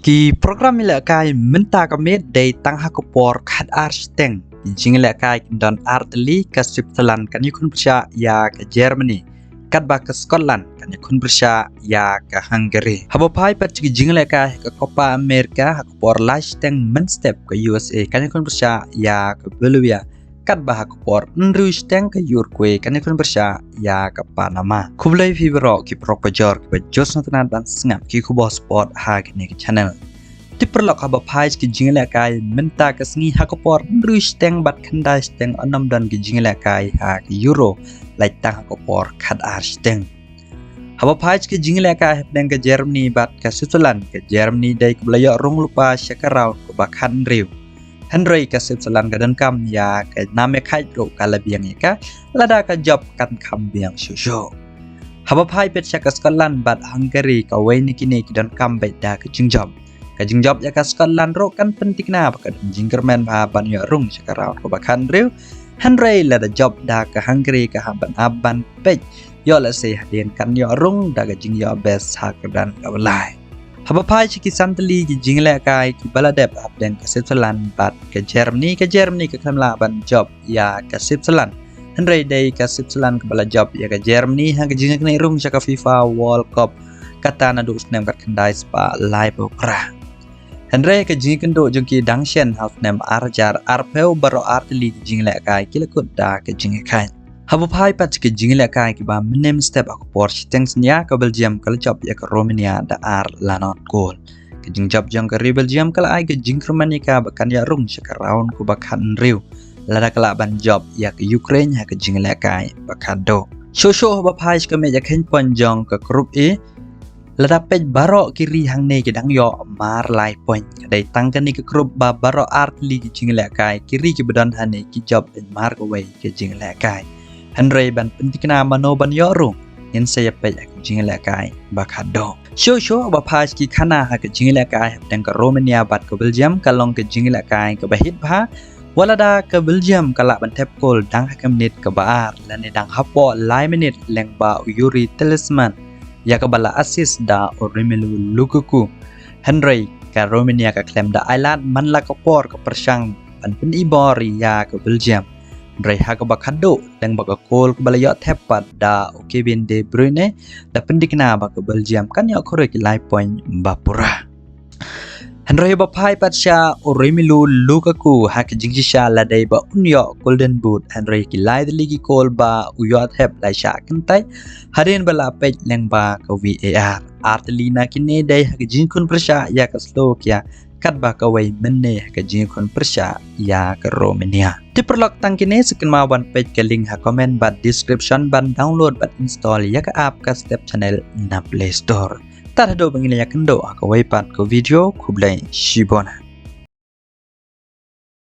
Ki program ilakai minta kami dari tang hakupor kat arsteng jing ilakai don arteli ke Switzerland kan yukun bersya ya ke Germany kat ba ke Scotland kan yukun bersya ya ke Hungary habopai pat jing ilakai ke Copa America hakupor lasteng menstep ke USA kan yukun bersya ya ke Bolivia kat bah hakupor nrusteng ke Uruguay kan yukun bersya ya ke Panama kublai fibro ki prokojor ke jos natanan dan sengap ki kubo sport ha ke channel diperlok habopai ke jing ilakai minta ke sengi hakupor nrusteng bat kandai steng onam dan ke jing ilakai ha ke Euro lai tang hakupor kat arsteng habopai ke jing ilakai dan ke Germany bat ke Switzerland ke Germany dai kublayok rong lupa syakarau ke bakan riu Henry ke Switzerland ke dan kam ya ke name kai ro kala biang ya lada ke job kan kam biang shusho habopai pet ke Scotland bat Hungary ke waini kini ke dan kam beda ke jingjob ya ke Scotland ro kan penting na ke jingkerman ba ban ya rung syakarau ke bakan riu Henry lada job da ke Hungary ke haban aban pet yo la se hadien kan ya rung da ke jing ya best ha ke dan ke belai habopai ki santali ki jingle kai ki baladep abden ke Switzerland bat ke Germany ke kamla ban job ya ke Switzerland Henry day ke Switzerland ke bala job ya ke Germany ha ke jingle kene rung ke FIFA World Cup kata na dus nem kat kendai spa live opera Henry ke jingle kendo jengki dangshen house nem arjar arpeu baro arteli ki jingle kai ki lekut da ke jingle kai habopai pat ke jingle kai ki ba menem step aku Porsche tengsnya ke Belgium ke job ya ke Romania da ar lanon goal ke jing job jang ke Belgium kala ai ke jing Romania bakan ya rung syakaraun ku bakan riu lada kala ban job ya ke Ukraine ya ke jingle kai bakan do show habopai ke meja ken ponjong ke group E lada pej baro kiri hang ne ke dang yo mar lai point dai tang ke ni ke group ba baro art li ke jingle kai kiri ke bedan hane ki job en mar ke wei ke jingle kai Henry ban pentikna mano ban yorung yen saya pej ak jingle kai bakado show habopai ki khana ha ke jingle kai dan ke Romania bat ke Belgium kalong ke jingle kai ke bahit bha walada ke Belgium kala ban tap gol dang ha ke menit ke baar lan dang hapo lai menit leng ba Yuri Talisman ya ke bala assist da Romelu Lukaku Henry ke Romania ke klem da island man la ke por ke persang ban pen ibori ya ke Belgium Reha ke bakado dan baka gol ke balayok tepat da Kevin De Bruyne da pendikna baka Belgium kan ya korek live point bapura Henry bapai patsha Romelu Lukaku hak jingjisha ladai ba unyo golden boot Henry ki live ligi gol ba uyo tep lai sha kentai hadin bala pej leng ba ke VAR Artelina kini dai hak jingkun persya ya ke Slovakia kat ba ka wai menne ka jingkun persya ya ke Romania diperlok tang kini sekin ma wan page ke link ha comment ban description ban download ban install ya ke app ka step channel na Play Store tar do bangila ya kendo ka wai pat ko video kublai shibona